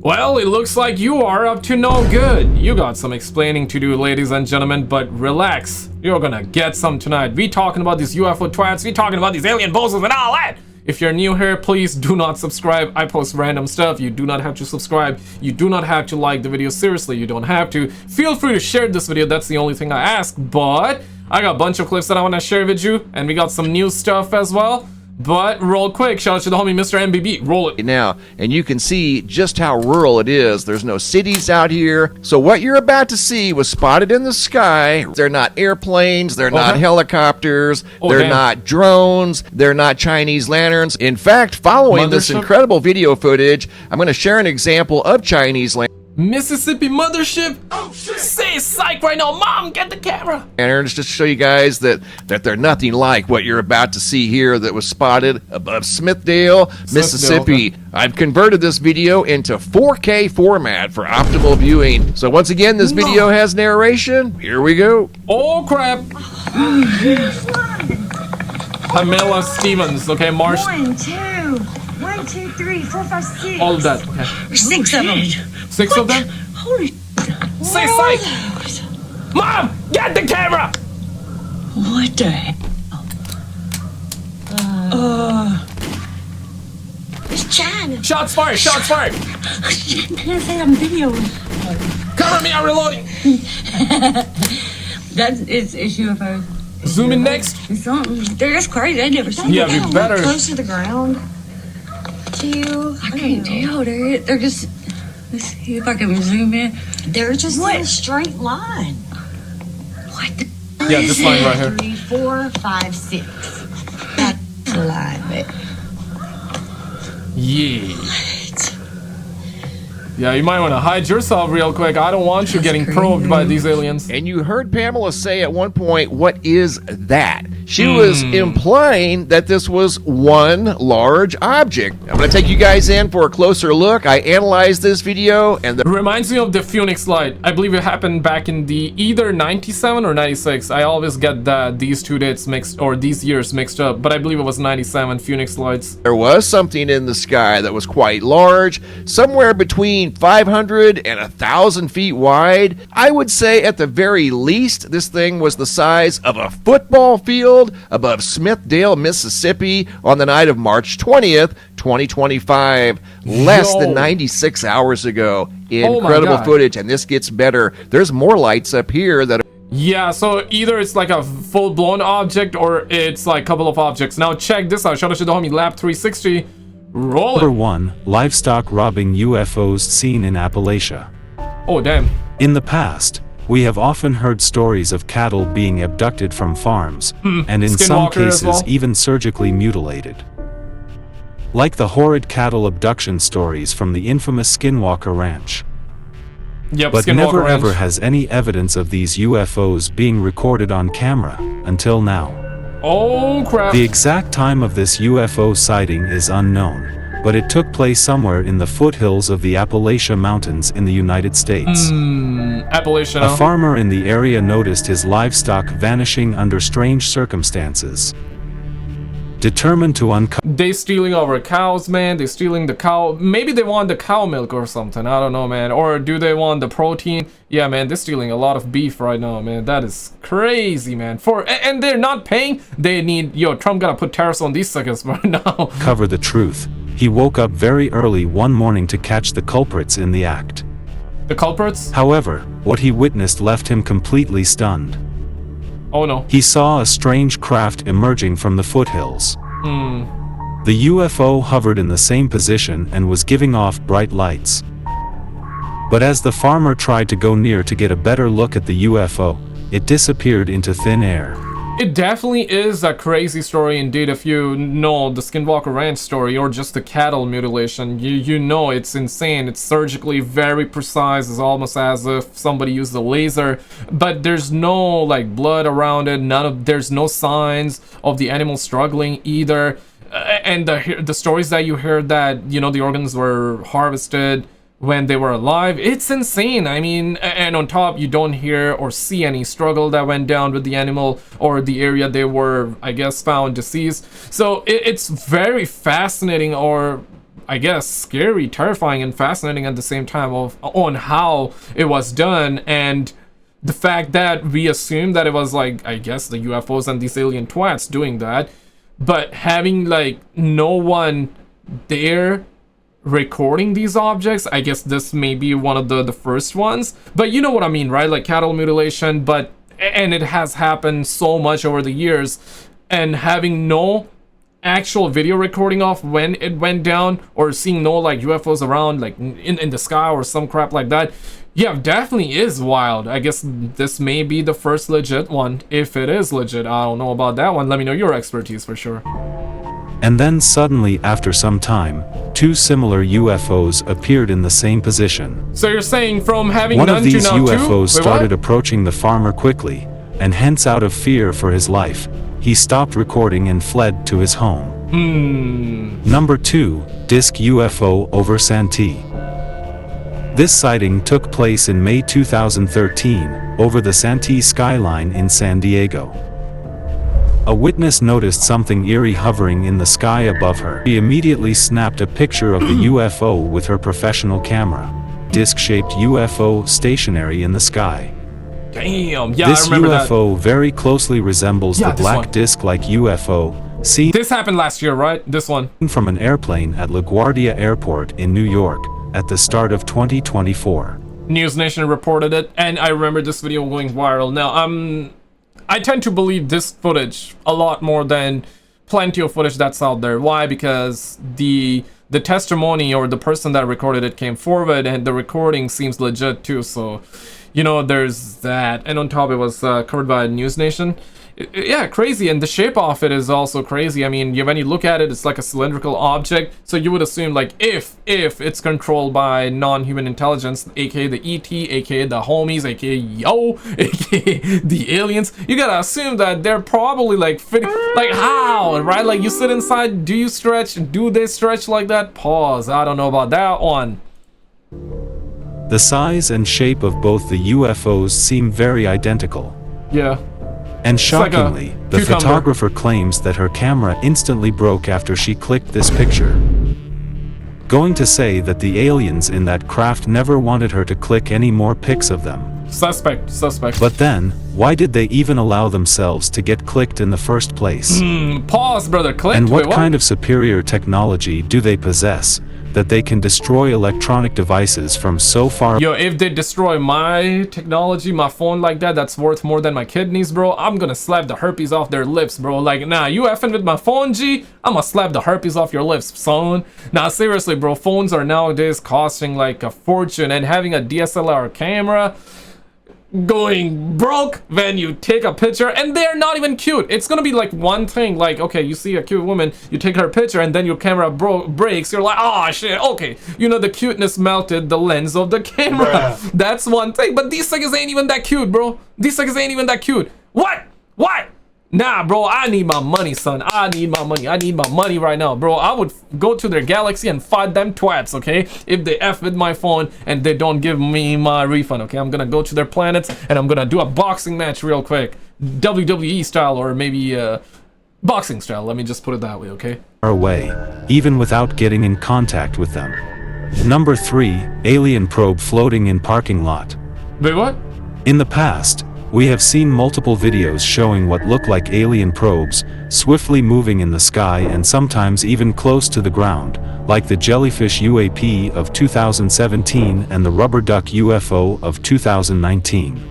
Well, it looks like you are up to no good. You got some explaining to do, ladies and gentlemen, but relax. You're gonna get some tonight. We talking about these UFO twats, we talking about these alien bozos and all that. If you're new here, please do not subscribe. I post random stuff. You do not have to subscribe. You do not have to like the video. Seriously, you don't have to. Feel free to share this video. That's the only thing I ask. But I got a bunch of clips that I want to share with you. And we got some new stuff as well. But roll quick. Shout out to the homie Mr. MBB. Roll it. Now, and you can see just how rural it is. There's no cities out here. So what you're about to see was spotted in the sky. They're not airplanes. They're not helicopters. They're not drones. They're not Chinese lanterns. In fact, following this incredible video footage, I'm going to share an example of Chinese lanterns. Mississippi mothership. Oh shit! Say psych right now, mom. Get the camera. And just to show you guys that they're nothing like what you're about to see here that was spotted above Smithdale, Mississippi. I've converted this video into 4K format for optimal viewing. So once again, this video has narration. Here we go. Oh crap! Pamela Stevens. Okay, Marsh. 1, 2, 1, 2, 3, 4, 5, 6. All of that. Okay. 6 of them. 6 of them? Holy Say psych! Mom! Get the camera! What the hell? It's China. Shots fired! Shots fired! I said I'm videoing. Cover me, I'm reloading! It's UFOs. Zoom in next. It's something. They're just crazy. I never seen Yeah, we better. Close to the ground. I can't tell. They're just. Let's see if I can zoom in. They're just in a straight line. What the? Yeah, this line right here. 3, 4, 5, 6. That's a lie, but. Yeah. Yeah, you might want to hide yourself real quick. I don't want you getting probed by these aliens. And you heard Pamela say at one point, what is that? She was implying that this was one large object. I'm going to take you guys in for a closer look. I analyzed this video and Reminds me of the Phoenix Light. I believe it happened back in the either 97 or 96. I always get these two dates mixed, or these years mixed up, but I believe it was 97 Phoenix Lights. there was something in the sky that was quite large, somewhere between 500 and 1,000 feet wide. I would say at the very least, this thing was the size of a football field above Smithdale, Mississippi on the night of March 20th, 2025, less than 96 hours ago. Incredible footage, and this gets better. There's more lights up here that are Yeah, so either it's like a full-blown object or it's like a couple of objects. Now check this out. Shout out to the homie Lab 360. Roll it. Number 1, livestock robbing UFOs seen in Appalachia. Oh, damn. In the past, we have often heard stories of cattle being abducted from farms, and in some Skinwalker as cases well. even surgically mutilated. Like the horrid cattle abduction stories from the infamous Skinwalker Ranch. Yep, But Skinwalker never Ranch. ever has any evidence of these UFOs being recorded on camera, until now. Oh, crap. The exact time of this UFO sighting is unknown, but it took place somewhere in the foothills of the Appalachia Mountains in the United States. Appalachia. A farmer in the area noticed his livestock vanishing under strange circumstances. Determined to uncover They stealing our cows, man. They stealing the cow. Maybe they want the cow milk or something. I don't know, man. Or do they want the protein? Yeah, man. They're stealing a lot of beef right now, man. That is crazy, man. And they're not paying. They need. Yo, Trump gotta put tariffs on these suckers right now. the truth. He woke up very early one morning to catch the culprits in the act. The culprits? However, what he witnessed left him completely stunned. Oh no. He saw a strange craft emerging from the foothills. The UFO hovered in the same position and was giving off bright lights. But as the farmer tried to go near to get a better look at the UFO, it disappeared into thin air. It definitely is a crazy story indeed. If you know the Skinwalker Ranch story or just the cattle mutilation, you know it's insane. It's surgically very precise. It's almost as if somebody used a laser, but there's no like blood around it. There's no signs of the animal struggling either. And the stories that you heard that, you know, the organs were harvested when they were alive, it's insane. I mean, and on top, you don't hear or see any struggle that went down with the animal or the area they were, I guess, found deceased. So it's very fascinating, or I guess, scary, terrifying, and fascinating at the same time on how it was done, and the fact that we assume that it was like, I guess, the UFOs and these alien twats doing that, but having like no one there recording these objects. I guess this may be one of the first ones, but you know what I mean, right? Like cattle mutilation, and it has happened so much over the years, and having no actual video recording of when it went down, or seeing no like UFOs around like in the sky or some crap like that, yeah, definitely is wild. I guess this may be the first legit one. If it is legit, I don't know about that one. Let me know your expertise for sure. And then suddenly, after some time, 2 similar UFOs appeared in the same position. So you're saying from having one none of these to now UFOs two? started approaching the farmer quickly, and hence out of fear for his life, he stopped recording and fled to his home. Number 2, Disc UFO over Santee. This sighting took place in May 2013, over the Santee skyline in San Diego. A witness noticed something eerie hovering in the sky above her. She immediately snapped a picture of the UFO with her professional camera. Disc-shaped UFO stationary in the sky. Damn, yeah, This I remember UFO very closely resembles the black disc-like UFO seen this happened last year, right? This one. from an airplane at LaGuardia Airport in New York at the start of 2024. News Nation reported it, and I remember this video going viral. Now, I tend to believe this footage a lot more than plenty of footage that's out there. Why? Because the testimony or the person that recorded it came forward, and the recording seems legit too. So, you know, there's that. And on top, it was covered by News Nation. Yeah, crazy. And the shape of it is also crazy. I mean, when you look at it, it's like a cylindrical object. So you would assume, like, if it's controlled by non-human intelligence, aka the ET, aka the homies, aka yo, aka the aliens, you gotta assume that they're probably like fitting, like how, right? Like you sit inside, do you stretch? Do they stretch like that? Pause. I don't know about that one. The size and shape of both the UFOs seem very identical. Yeah. And like shockingly, a the cucumber. photographer claims that her camera instantly broke after she clicked this picture. Going to say that the aliens in that craft never wanted her to click any more pics of them. Suspect. But then, why did they even allow themselves to get clicked in the first place? Pause, brother. Click. And Wait, what kind of superior technology do they possess that they can destroy electronic devices from so far? Yo, if they destroy my technology, my phone like that, that's worth more than my kidneys, bro. I'm gonna slap the herpes off their lips, bro. Like, nah, you effing with my phone, G? I'm gonna slap the herpes off your lips, son. Nah, seriously, bro. Phones are nowadays costing like a fortune, and having a DSLR camera going broke when you take a picture, and they're not even cute. It's gonna be like one thing, like, okay, you see a cute woman, you take her picture, and then your camera breaks. You're like, oh shit, okay, you know, the cuteness melted the lens of the camera. That's one thing, but these things ain't even that cute, bro. These things ain't even that cute. What? Nah, bro, I need my money, son. I need my money right now, bro. I would go to their galaxy and fight them twats, okay? If they F with my phone and they don't give me my refund, okay? I'm gonna go to their planets and I'm gonna do a boxing match real quick. WWE style, or maybe boxing style. Let me just put it that way, okay? Away, even without getting in contact with them. Number 3, alien probe floating in parking lot. Wait, what? In the past, we have seen multiple videos showing what look like alien probes, swiftly moving in the sky and sometimes even close to the ground, like the jellyfish UAP of 2017 and the rubber duck UFO of 2019.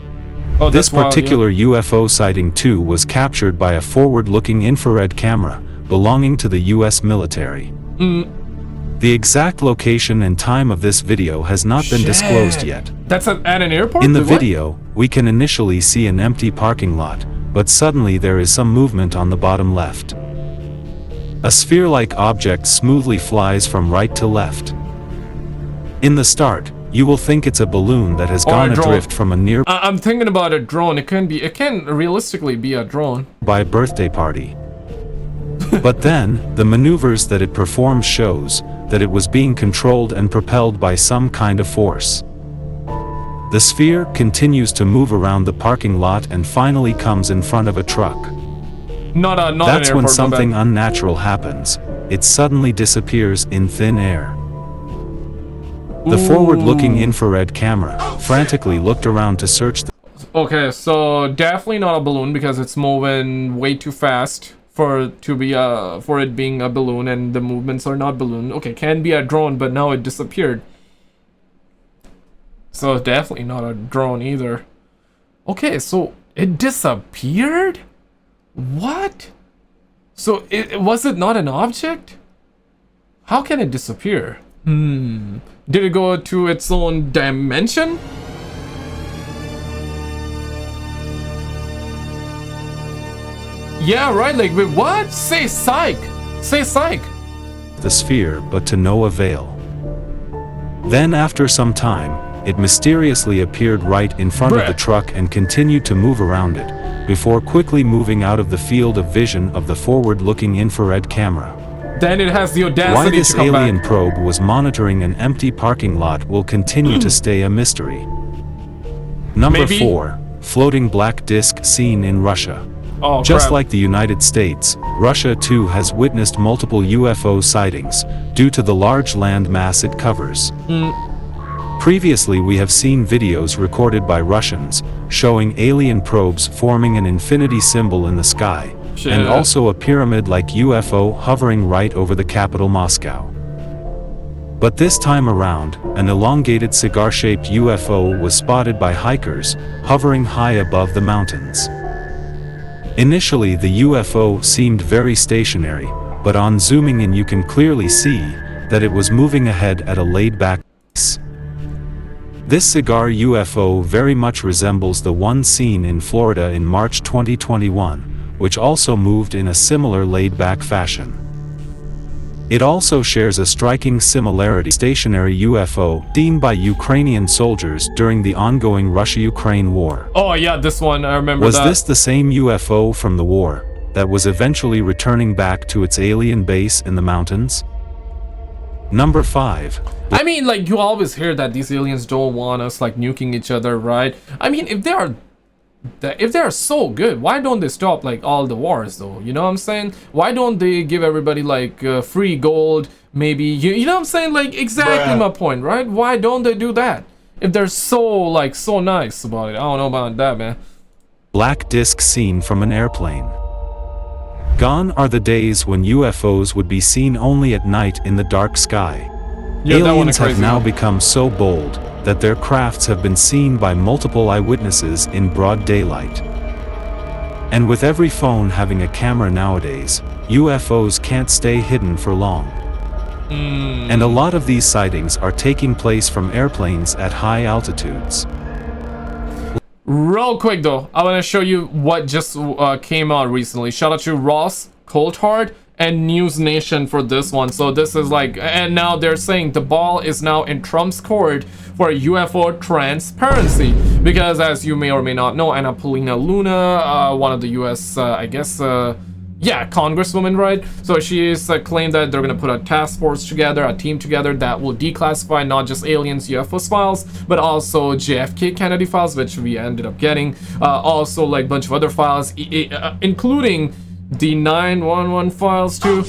Oh, This wild, particular UFO sighting too was captured by a forward-looking infrared camera belonging to the US military. The exact location and time of this video has not been disclosed yet. That's at an airport? In the Wait, what? video, we can initially see an empty parking lot, but suddenly there is some movement on the bottom left. A sphere-like object smoothly flies from right to left. In the start, you will think it's a balloon that has Or a gone drone. adrift from a nearby I'm thinking about a drone. It can realistically be a drone. birthday party. But then, the maneuvers that it performs shows that it was being controlled and propelled by some kind of force. The sphere continues to move around the parking lot and finally comes in front of a truck. Not That's an airport. when my something bad. unnatural happens. it suddenly disappears in thin air. The forward-looking infrared camera frantically looked around to search the... Okay, so definitely not a balloon because it's moving way too fast for it being a balloon, and the movements are not balloon. Okay, can be a drone, but now it disappeared. So definitely not a drone either. Okay, so it disappeared? What? So was it not an object? How can it disappear? Did it go to its own dimension? Yeah, right, like, wait, what? Say psych! Say psych! The sphere, but to no avail. Then after some time, it mysteriously appeared right in front of the truck and continued to move around it, before quickly moving out of the field of vision of the forward-looking infrared camera. Then it has the audacity Why this to come alien back. probe was monitoring an empty parking lot will continue to stay a mystery. Number Maybe. 4. Floating black disc seen in Russia. Oh, Just crap. like the United States, Russia too has witnessed multiple UFO sightings, due to the large land mass it covers. Previously we have seen videos recorded by Russians, showing alien probes forming an infinity symbol in the sky, and also a pyramid-like UFO hovering right over the capital Moscow. But this time around, an elongated cigar-shaped UFO was spotted by hikers, hovering high above the mountains. Initially the UFO seemed very stationary, but on zooming in you can clearly see that it was moving ahead at a laid-back pace. This cigar UFO very much resembles the one seen in Florida in March 2021, which also moved in a similar laid-back fashion. It also shares a striking similarity to stationary UFO seen by Ukrainian soldiers during the ongoing Russia-Ukraine war. Oh yeah, this one, I remember Was that. this the same UFO from the war that was eventually returning back to its alien base in the mountains? Number 5. I mean, like, you always hear that these aliens don't want us, like, nuking each other, right? I mean, if they are so good, why don't they stop, like, all the wars, though? You know what I'm saying? Why don't they give everybody, like, free gold, maybe? You know what I'm saying? Like, exactly my point, right? Why don't they do that? If they're so, like, so nice about it. I don't know about that, man. Black disc seen from an airplane. Gone are the days when UFOs would be seen only at night in the dark sky. Yeah, that one Aliens is have crazy. now become so bold that their crafts have been seen by multiple eyewitnesses in broad daylight. And with every phone having a camera nowadays, UFOs can't stay hidden for long. And a lot of these sightings are taking place from airplanes at high altitudes. Real quick though, I want to show you what just came out recently. Shout out to Ross, Coulthard, and News Nation for this one. So this is like, and now they're saying the ball is now in Trump's court for UFO transparency, because as you may or may not know, Anna Paulina Luna, one of the US, I guess, yeah, congresswoman, right? So she's claimed that they're gonna put a task force together, a team together that will declassify not just aliens, UFO files, but also JFK Kennedy files, which we ended up getting. Also, like, a bunch of other files, including the 911 files too,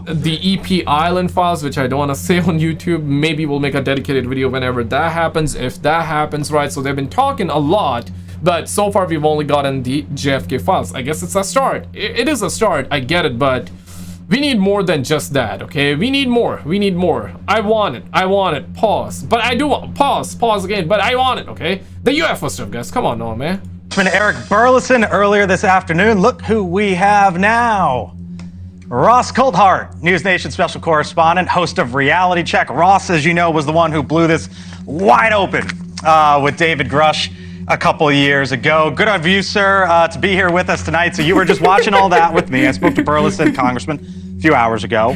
the EP Island files, which I don't want to say on YouTube. Maybe we'll make a dedicated video whenever that happens, if that happens, right? So they've been talking a lot, but so far we've only gotten the JFK files. I guess it's a start. It is a start, I get it, but we need more than just that, okay? We need more. We need more. I want it. Pause. But I do want, pause again, but I want it, okay? The UFO stuff, guys. Come on, no, man. Eric Burleson earlier this afternoon. Look who we have now. Ross Coulthard, News Nation special correspondent, host of Reality Check. Ross, as you know, was the one who blew this wide open with David Grush a couple of years ago. Good of you, sir, to be here with us tonight. So you were just watching all that with me. I spoke to Burleson, Congressman, a few hours ago.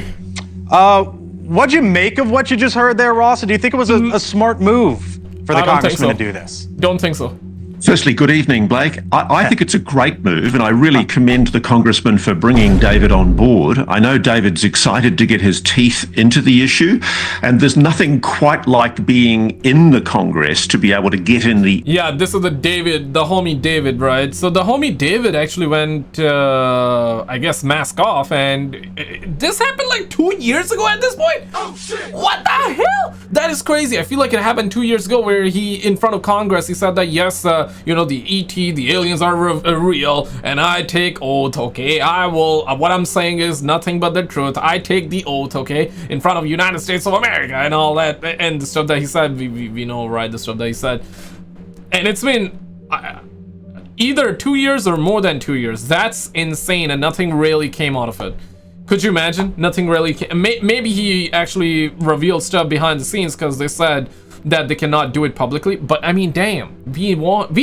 What'd you make of what you just heard there, Ross? Do you think it was a smart move for the Congressman to do this? Don't think so. Firstly, good evening, Blake. I think it's a great move, and I really commend the congressman for bringing David on board. I know David's excited to get his teeth into the issue, and there's nothing quite like being in the Congress to be able to get in the... Yeah, this is the homie David, right? So the homie David actually went, I guess, mask off, and this happened like 2 years ago at this point? Oh, shit! What the hell? That is crazy. I feel like it happened 2 years ago where he, in front of Congress, he said that, yes, you know, the ET, the aliens are real, and I take oath, okay? I will, what I'm saying is nothing but the truth. I take the oath, okay? In front of United States of America and all that, and the stuff that he said, we know, right? The stuff that he said. And it's been either 2 years or more than 2 years. That's insane, and nothing really came out of it. Could you imagine? Nothing really came. Maybe he actually revealed stuff behind the scenes because they said that they cannot do it publicly, but I mean, damn, we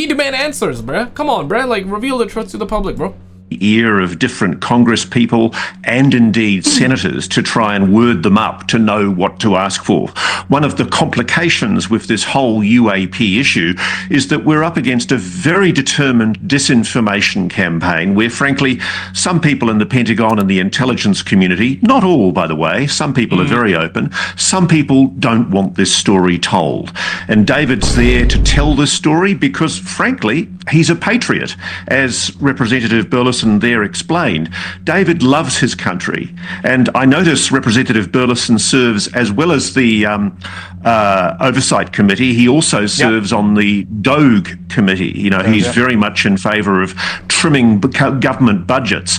demand answers, bruh. Come on, bruh, like, reveal the truth to the public, bro. Ear of different Congress people and indeed senators to try and word them up to know what to ask for. One of the complications with this whole UAP issue is that we're up against a very determined disinformation campaign where, frankly, some people in the Pentagon and the intelligence community, not all, by the way, some people are very open, some people don't want this story told. And David's there to tell this story because, frankly, he's a patriot. As Representative Burleson there explained, David loves his country. And I notice Representative Burleson serves, as well as the Oversight Committee, he also serves on the DOGE Committee. You know, he's very much in favour of trimming government budgets.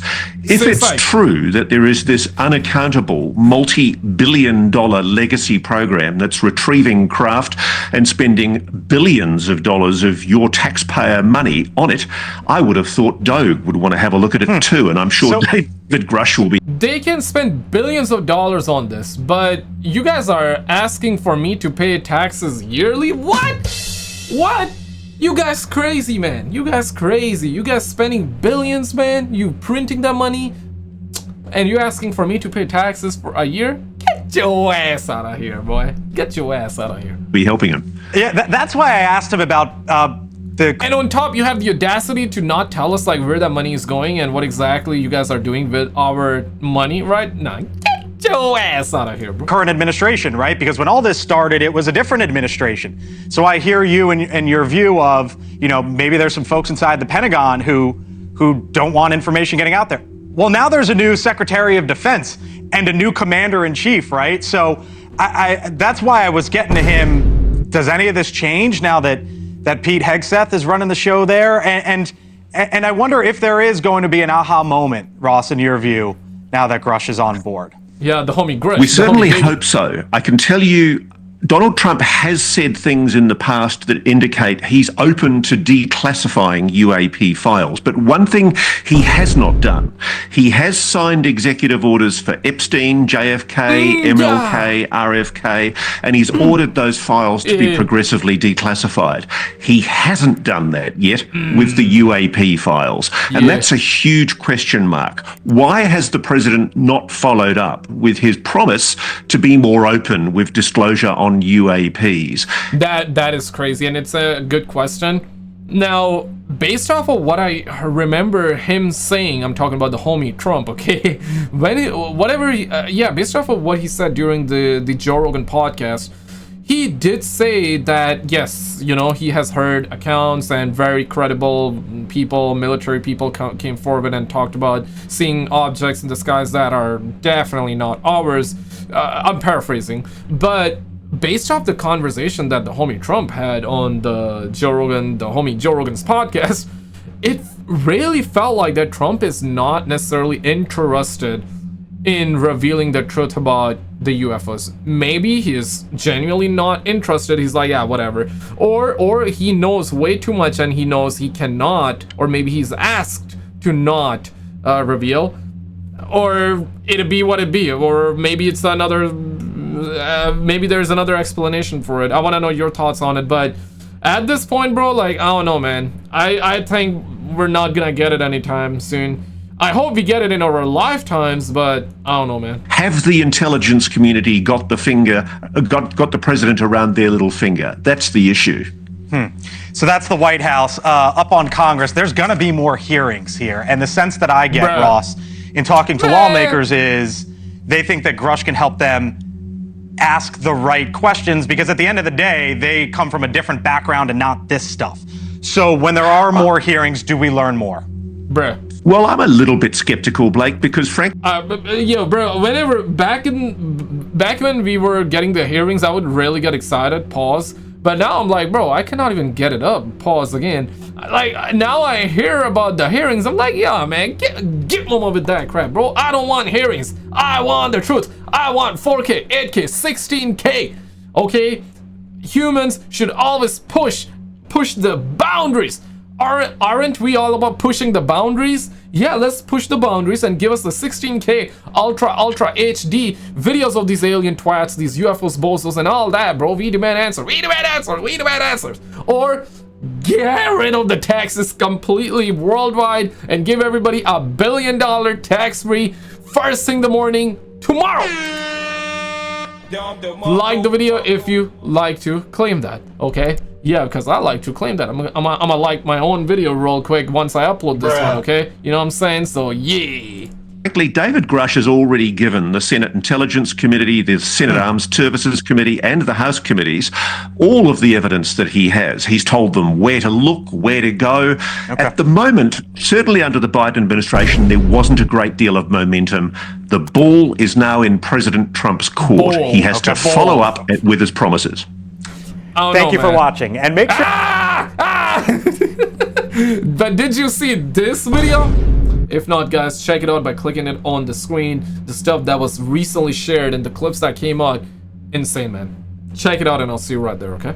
If it's true that there is this unaccountable multi-billion-dollar legacy program that's retrieving craft and spending billions of dollars of your taxpayer money on it, I would have thought DOGE would want to have a look at it too, and I'm sure David Grush will be. They can spend billions of dollars on this, but you guys are asking for me to pay taxes yearly? What? What? You guys crazy, man. You guys crazy. You guys spending billions, man. You printing that money, and you asking for me to pay taxes for a year? Get your ass out of here, boy. Get your ass out of here. Be helping him. Yeah, that's why I asked him about And on top, you have the audacity to not tell us like where that money is going and what exactly you guys are doing with our money, right? Nah, get your ass out of here, bro. Current administration, right? Because when all this started, it was a different administration. So I hear you and your view of, you know, maybe there's some folks inside the Pentagon who don't want information getting out there. Well, now there's a new Secretary of Defense and a new Commander-in-Chief, right? So I that's why I was getting to him. Does any of this change now that Pete Hegseth is running the show there? And I wonder if there is going to be an aha moment, Ross, in your view, now that Grush is on board. Yeah, the homie Grush. We certainly hope so. I can tell you, Donald Trump has said things in the past that indicate he's open to declassifying UAP files. But one thing he has not done, he has signed executive orders for Epstein, JFK, MLK, RFK, and he's ordered those files to be progressively declassified. He hasn't done that yet with the UAP files. And that's a huge question mark. Why has the president not followed up with his promise to be more open with disclosure on UAPs? That is crazy, and it's a good question. Now, based off of what I remember him saying, I'm talking about the homie Trump, okay? Based off of what he said during the Joe Rogan podcast, he did say that, yes, you know, he has heard accounts and very credible people, military people came forward and talked about seeing objects in the skies that are definitely not ours. I'm paraphrasing, but based off the conversation that the homie Trump had on the homie Joe Rogan's podcast, it really felt like that Trump is not necessarily interested in revealing the truth about the UFOs. Maybe he is genuinely not interested. He's like, yeah, whatever. Or he knows way too much and he knows he cannot, or maybe he's asked to not reveal. Or it'd be what it be. Or maybe it's another... maybe there's another explanation for it. I want to know your thoughts on it, but at this point, bro, like, I don't know, man. I think we're not gonna get it anytime soon. I hope we get it in our lifetimes, but I don't know, man. Have the intelligence community got the president around their little finger? That's the issue. So that's the White House. Up on Congress, there's going to be more hearings here. And the sense that I get, Bruh. Ross, in talking to lawmakers is they think that Grush can help them ask the right questions because at the end of the day, they come from a different background and not this stuff. So when there are more hearings, do we learn more? Bruh. Well, I'm a little bit skeptical, Blake, because frankly, Yo, bro, whenever back when we were getting the hearings, I would really get excited. Pause. But now I'm like, bro, I cannot even get it up. Pause again. Like, now I hear about the hearings. I'm like, yeah, man, get on with that crap, bro. I don't want hearings. I want the truth. I want 4K, 8K, 16K. Okay? Humans should always push the boundaries. Aren't we all about pushing the boundaries? Yeah, let's push the boundaries and give us the 16K ultra HD videos of these alien twats, these UFOs, bozos, and all that, bro. We demand answers. We demand answers. We demand answers. Or get rid of the taxes completely worldwide and give everybody $1 billion tax-free first thing in the morning tomorrow. Like the video if you like to claim that, okay? Yeah, because I like to claim that. I'm gonna like my own video real quick once I upload this one, okay? You know what I'm saying? So, yeah. frankly, David Grush has already given the Senate Intelligence Committee, the Senate Armed Services Committee, and the House committees all of the evidence that he has. He's told them where to look, where to go. Okay. At the moment, certainly under the Biden administration, there wasn't a great deal of momentum. The ball is now in President Trump's court. He has to follow up with his promises. Thank you for watching, and make sure. But did you see this video? If not, guys, check it out by clicking it on the screen. The stuff that was recently shared and the clips that came out, insane, man. Check it out, and I'll see you right there, okay?